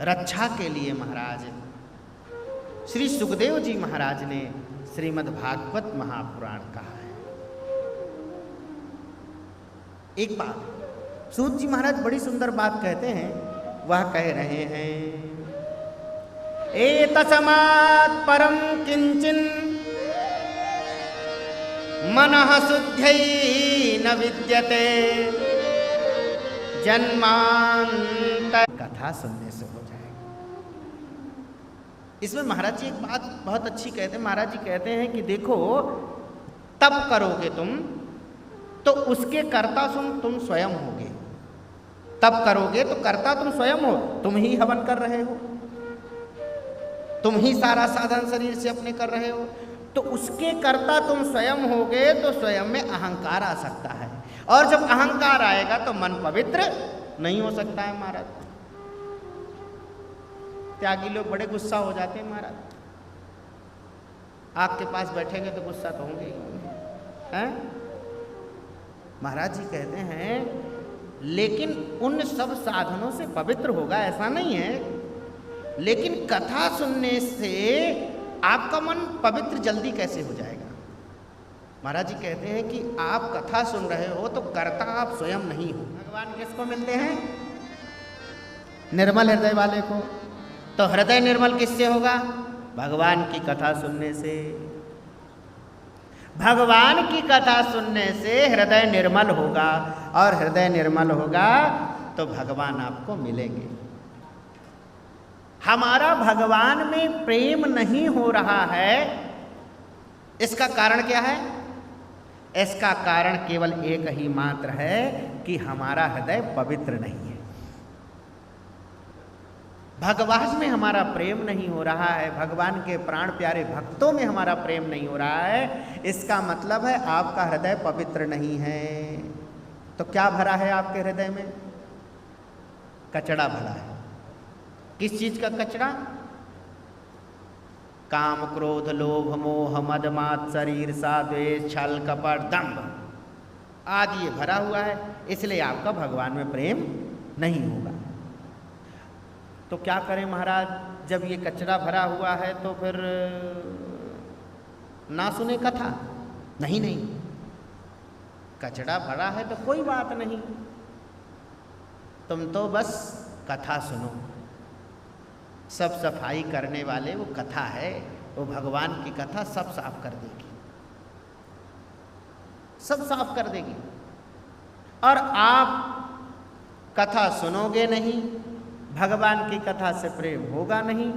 रक्षा के लिए महाराज श्री सुखदेव जी महाराज ने श्रीमद् भागवत महापुराण कहा है। एक बात सूत जी महाराज बड़ी सुंदर बात कहते हैं। वह कह रहे हैं, एतस्मात् परम किंचिन मनः शुद्ध्यै न विद्यते जन्मांतर। कथा सुनने से हो जाएगा। इसमें महाराज जी एक बात बहुत अच्छी कहते हैं। महाराज जी कहते हैं कि देखो, तब करोगे तुम तो उसके कर्ता तुम स्वयं होगे। तब करोगे तो कर्ता तुम स्वयं हो। तुम ही हवन कर रहे हो, तुम ही सारा साधन शरीर से अपने कर रहे हो, तो उसके कर्ता तुम स्वयं होगे तो स्वयं में अहंकार आ सकता है। और जब अहंकार आएगा तो मन पवित्र नहीं हो सकता है महाराज। त्यागी लोग बड़े गुस्सा हो जाते हैं महाराज। आग के पास बैठेंगे तो गुस्सा तो होंगे ही हैं। महाराज जी कहते हैं लेकिन उन सब साधनों से पवित्र होगा ऐसा नहीं है, लेकिन कथा सुनने से आपका मन पवित्र जल्दी कैसे हो जाएगा। महाराज जी कहते हैं कि आप कथा सुन रहे हो तो कर्ता आप स्वयं नहीं हो। भगवान किसको मिलते हैं? निर्मल हृदय वाले को। तो हृदय निर्मल किससे होगा? भगवान की कथा सुनने से। भगवान की कथा सुनने से हृदय निर्मल होगा, और हृदय निर्मल होगा तो भगवान आपको मिलेंगे। हमारा भगवान में प्रेम नहीं हो रहा है, इसका कारण क्या है? इसका कारण केवल एक ही मात्र है कि हमारा हृदय पवित्र नहीं है। भगवान में हमारा प्रेम नहीं हो रहा है, भगवान के प्राण प्यारे भक्तों में हमारा प्रेम नहीं हो रहा है। इसका मतलब है आपका हृदय पवित्र नहीं है। तो क्या भरा है आपके हृदय में? कचड़ा भरा है। किस चीज का कचरा? काम क्रोध लोभ मोह मद मात्सर्य ईर्ष्या द्वेष छल कपट दंभ आदि ये भरा हुआ है। इसलिए आपका भगवान में प्रेम नहीं होगा। तो क्या करें महाराज? जब ये कचरा भरा हुआ है तो फिर ना सुने कथा? नहीं नहीं, कचरा भरा है तो कोई बात नहीं, तुम तो बस कथा सुनो। सब सफाई करने वाले वो कथा है, वो भगवान की कथा सब साफ कर देगी, सब साफ कर देगी। और आप कथा सुनोगे नहीं, भगवान की कथा से प्रेम होगा नहीं,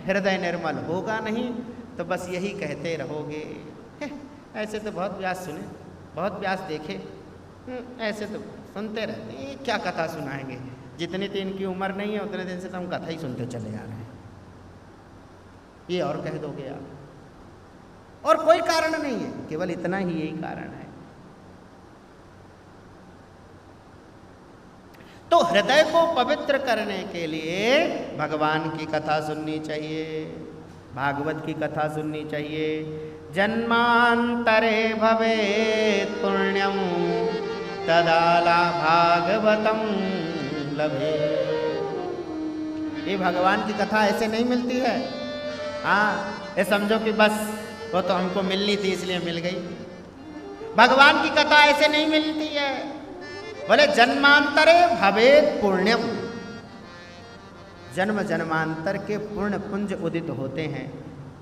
हृदय निर्मल होगा नहीं, तो बस यही कहते रहोगे, ऐसे तो बहुत व्यास सुने, बहुत व्यास देखे, ऐसे तो सुनते रहते हैं, क्या कथा सुनाएंगे। जितनी दिन की उम्र नहीं है उतने दिन से तो हम कथा ही सुनते चले आ रहे हैं, ये और कह दोगे आप। और कोई कारण नहीं है, केवल इतना ही यही कारण है। तो हृदय को पवित्र करने के लिए भगवान की कथा सुननी चाहिए, भागवत की कथा सुननी चाहिए। जन्मांतरे भवेत् पुण्यम तदाला भागवतम लभे। ये भगवान की कथा ऐसे नहीं मिलती है। हाँ, ये समझो कि बस वो तो हमको मिलनी थी इसलिए मिल गई। भगवान की कथा ऐसे नहीं मिलती है। बोले जन्मांतरे भवेत् पुण्यम, जन्म जन्मांतर के पुण्य पुंज उदित होते हैं,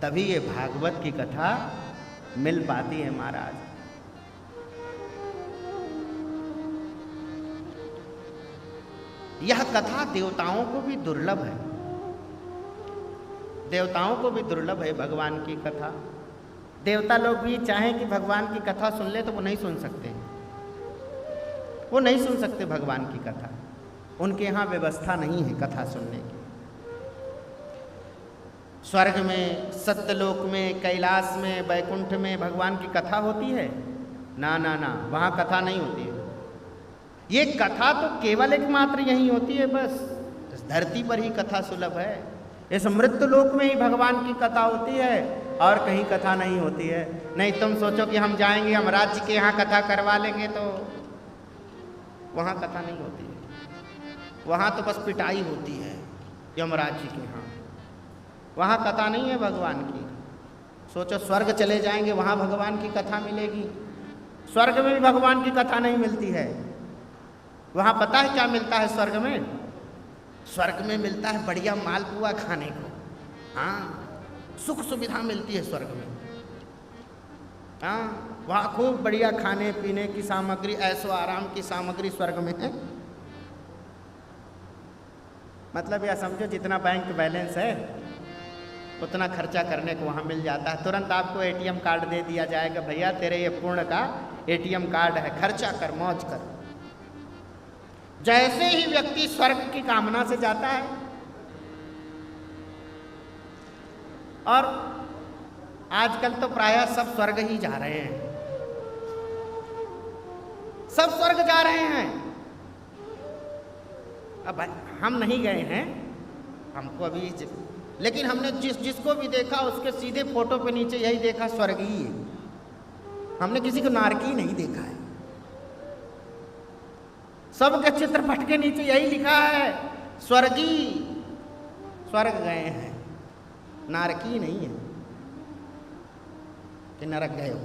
तभी ये भागवत की कथा मिल पाती है महाराज। यह कथा देवताओं को भी दुर्लभ है, देवताओं को भी दुर्लभ है भगवान की कथा। देवता लोग भी चाहें कि भगवान की कथा सुन ले तो वो नहीं सुन सकते, वो नहीं सुन सकते भगवान की कथा। उनके यहाँ व्यवस्था नहीं है कथा सुनने की। स्वर्ग में, सत्यलोक में, कैलाश में, वैकुंठ में भगवान की कथा होती है? ना ना ना, वहाँ कथा नहीं होती है। ये कथा तो केवल एकमात्र यही होती है, बस धरती पर ही कथा सुलभ है। इस मृत्यु लोक में ही भगवान की कथा होती है और कहीं कथा नहीं होती है। नहीं तुम सोचो कि हम जाएंगे, हम राज्य के यहाँ कथा करवा लेंगे, तो वहाँ कथा नहीं होती है। वहाँ तो बस पिटाई होती है, यमराज जी के यहाँ। वहाँ कथा नहीं है भगवान की। सोचो स्वर्ग चले जाएंगे, वहाँ भगवान की कथा मिलेगी। स्वर्ग में भी भगवान की कथा नहीं मिलती है। वहाँ पता है क्या मिलता है स्वर्ग में? स्वर्ग में मिलता है बढ़िया मालपुआ खाने को। हाँ, सुख सुविधा मिलती है स्वर्ग में। हाँ, वहाँ खूब बढ़िया खाने पीने की सामग्री, ऐशो आराम की सामग्री स्वर्ग में है। मतलब यह समझो जितना बैंक बैलेंस है उतना खर्चा करने को वहाँ मिल जाता है। तुरंत आपको एटीएम कार्ड दे दिया जाएगा, भैया तेरे ये पूर्ण का एटीएम कार्ड है, खर्चा कर, मौज कर। जैसे ही व्यक्ति स्वर्ग की कामना से जाता है, और आजकल तो प्रायः सब स्वर्ग ही जा रहे हैं, सब स्वर्ग जा रहे हैं। अब हम नहीं गए हैं, हमको अभी, लेकिन हमने जिसको भी देखा उसके सीधे फोटो पे नीचे यही देखा, स्वर्ग ही है। हमने किसी को नारकी नहीं देखा है। सबके चित्रपट के नीचे यही लिखा है, स्वर्गी, स्वर्ग गए हैं, नारकी नहीं है कि नरक गए हो।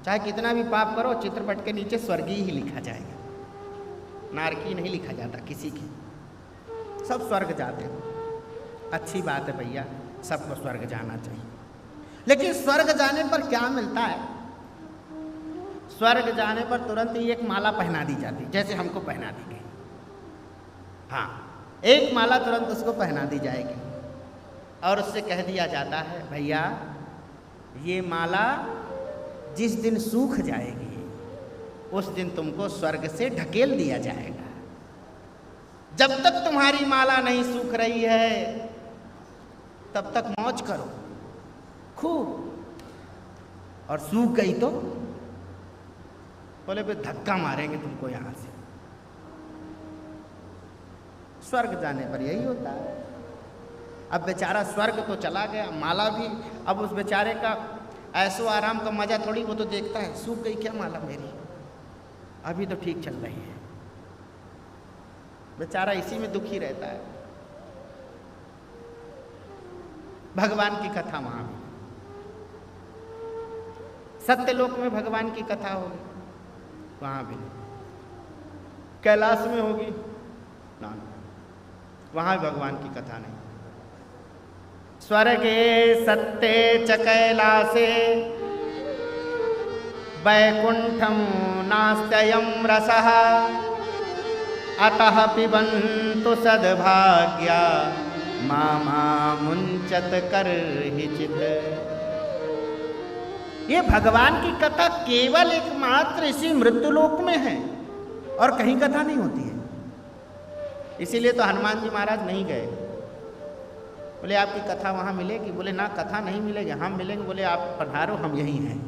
चाहे कितना भी पाप करो, चित्रपट के नीचे स्वर्गी ही लिखा जाएगा, नारकी नहीं लिखा जाता किसी की। सब स्वर्ग जाते हो, अच्छी बात है भैया, सबको स्वर्ग जाना चाहिए। लेकिन स्वर्ग जाने पर क्या मिलता है? स्वर्ग जाने पर तुरंत ही एक माला पहना दी जाती, जैसे हमको पहना दी गई। हाँ, एक माला तुरंत उसको पहना दी जाएगी और उससे कह दिया जाता है, भैया ये माला जिस दिन सूख जाएगी उस दिन तुमको स्वर्ग से ढकेल दिया जाएगा। जब तक तुम्हारी माला नहीं सूख रही है तब तक मौज करो खूब, और सूख गई तो बोले फिर धक्का मारेंगे तुमको यहां से। स्वर्ग जाने पर यही होता है। अब बेचारा स्वर्ग तो चला गया, माला भी, अब उस बेचारे का ऐसो आराम का मजा थोड़ी वो तो देखता है, सूख गई क्या माला मेरी, अभी तो ठीक चल रही है। बेचारा इसी में दुखी रहता है। भगवान की कथा वहां भी, सत्यलोक में भगवान की कथा होगी, वहां भी कैलाश में होगी ना, वहां भगवान की कथा नहीं। स्वर्गे सत्ते च कैलासे वैकुंठम नास्त्ययं रसः अतः पिबन्तु सद्भाग्या मामा मुंचत करहिचित्। ये भगवान की कथा केवल एकमात्र इसी मृत्युलोक में है और कहीं कथा नहीं होती है। इसीलिए तो हनुमान जी महाराज नहीं गए। बोले आपकी कथा वहाँ मिलेगी? बोले ना, कथा नहीं मिलेगी। हम मिलेंगे। बोले आप पधारो, हम यहीं हैं।